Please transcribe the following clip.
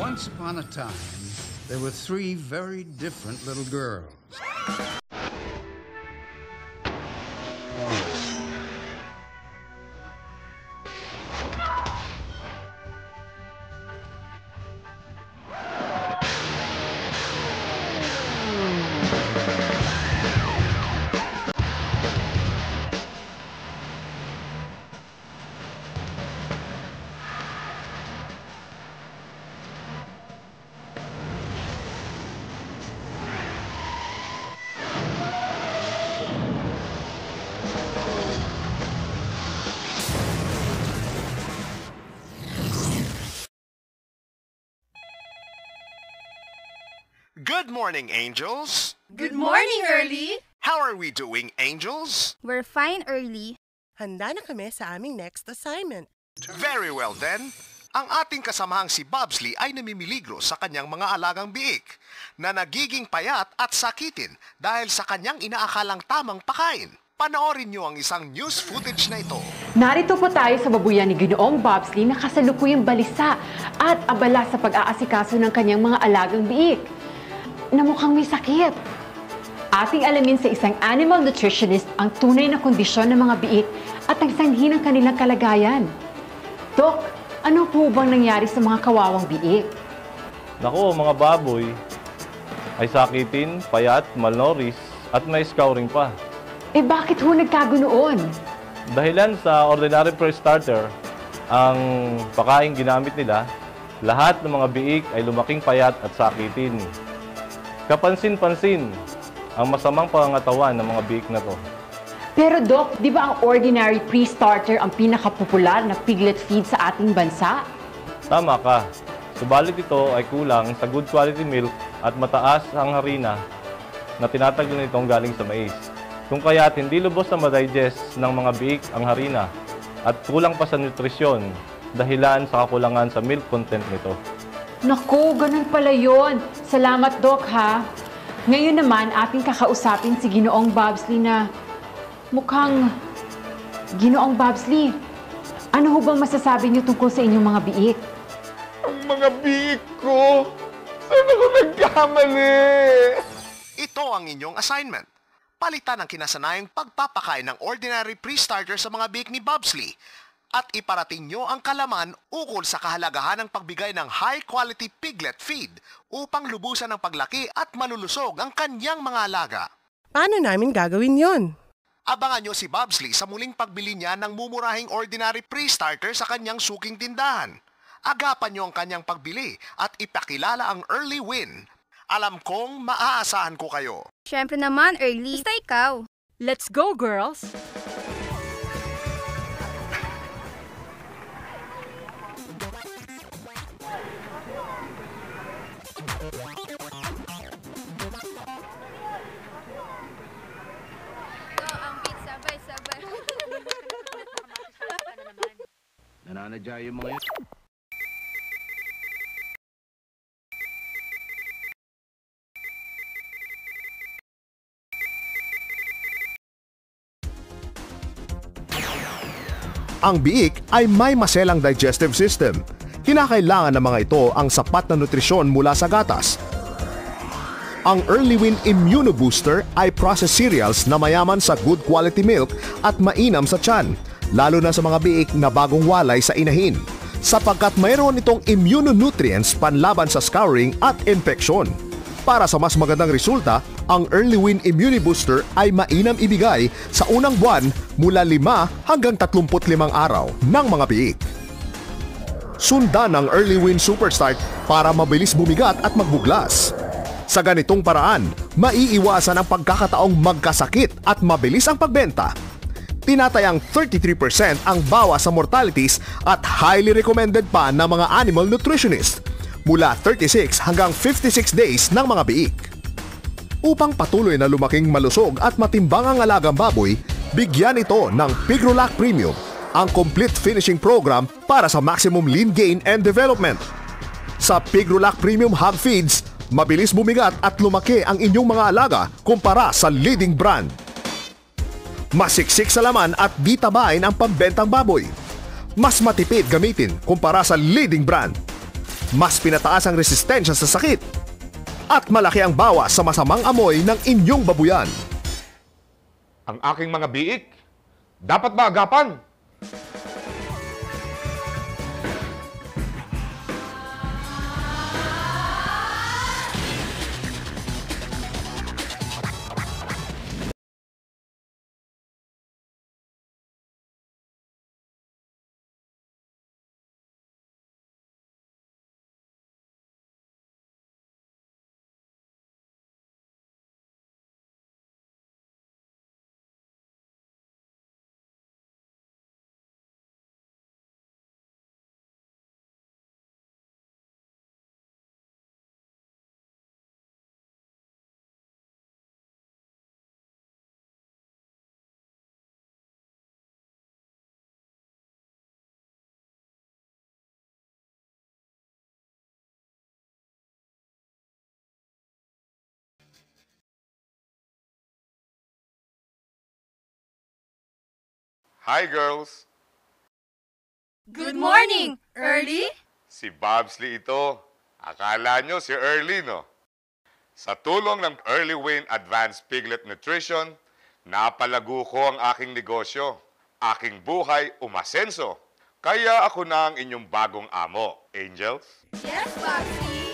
Once upon a time, there were three very different little girls. Good morning, Angels! Good morning, Early! How are we doing, Angels? We're fine, Early. Handa na kami sa aming next assignment. Very well then. Ang ating kasamahang si Bobsley ay namimiligro sa kanyang mga alagang biik na nagiging payat at sakitin dahil sa kanyang inaakalang tamang pakain. Panoorin niyo ang isang news footage na ito. Narito po tayo sa babuyan ni Ginoong Bobsley na kasalukuyang balisa at abala sa pag-aasikaso ng kanyang mga alagang biik na mukhang may sakit. Ating alamin sa isang animal nutritionist ang tunay na kondisyon ng mga biik at ang sanhi ng kanilang kalagayan. Dok, ano po bang nangyari sa mga kawawang biik? Naku, mga baboy ay sakitin, payat, malnourished at may scouring pa. Eh bakit ho nagkagunoon? Dahilan sa ordinary pre-starter, ang pakain ginamit nila, lahat ng mga biik ay lumaking payat at sakitin. Kapansin-pansin ang masamang pangangatawan ng mga biik na to. Pero Doc, di ba ang ordinary pre-starter ang pinakapopular na piglet feed sa ating bansa? Tama ka. Subalit ito ay kulang sa good quality milk at mataas ang harina na tinataglan nitong galing sa mais. Kung kaya't hindi lubos na ma-digest ng mga biik ang harina at kulang pa sa nutrisyon dahilan sa kakulangan sa milk content nito. Naku, ganun pala yun. Salamat, Doc, ha? Ngayon naman, ating kakausapin si Ginoong Bobsley na mukhang... Ginoong Bobsley, ano ho bang masasabi niyo tungkol sa inyong mga biik? Ang mga biik ko! Saan ako nagkamali? Ito ang inyong assignment. Palitan ang kinasanayang pagpapakain ng ordinary pre-starter sa mga biik ni Bobsley at iparating nyo ang kalaman ukol sa kahalagahan ng pagbigay ng high-quality piglet feed upang lubusan ang paglaki at malulusog ang kanyang mga alaga. Paano namin gagawin yon? Abangan nyo si Bobsley sa muling pagbili niya ng mumurahing ordinary pre-starter sa kanyang suking tindahan. Agapan nyo ang kanyang pagbili at ipakilala ang early win. Alam kong maaasahan ko kayo. Siyempre naman, Early. Basta ikaw. Let's go, girls! Ang beat, sabay-sabay. Nananadya yung mga yun. Ang biik ay may maselang digestive system. Kinakailangan ng mga ito ang sapat na nutrisyon mula sa gatas. Ang Early Win Immunobooster ay processed cereals na mayaman sa good quality milk at mainam sa tiyan, lalo na sa mga biik na bagong walay sa inahin, sapagkat mayroon itong immunonutrients panlaban sa scouring at infeksyon. Para sa mas magandang resulta, ang Early Win Immunobooster ay mainam ibigay sa unang buwan mula 5 hanggang 35 araw ng mga biik. Sundan ang Early Win Superstart para mabilis bumigat at magbuglas. Sa ganitong paraan, maiiwasan ang pagkakataong magkasakit at mabilis ang pagbenta. Tinatayang 33% ang bawas sa mortalities at highly recommended pa ng mga animal nutritionist mula 36 hanggang 56 days ng mga biik. Upang patuloy na lumaking malusog at matimbang ang alagang baboy, bigyan ito ng Pigrolac Premium, ang complete finishing program para sa maximum lean gain and development. Sa Pigrolac Premium Hog Feeds, mabilis bumigat at lumaki ang inyong mga alaga kumpara sa leading brand. Masiksik sa laman at di tabain ang pambentang baboy. Mas matipid gamitin kumpara sa leading brand. mas pinataas ang resistensya sa sakit. At malaki ang bawas sa masamang amoy ng inyong babuyan. Ang aking mga biik, dapat ba agapan? Hi, girls! Good morning, Early. Si Bobsley ito. Akala nyo si Early, no? Sa tulong ng Early Win Advanced Piglet Nutrition, napalago ko ang aking negosyo. Aking buhay umasenso. Kaya ako na ang inyong bagong amo, Angels. Yes, Bobsy.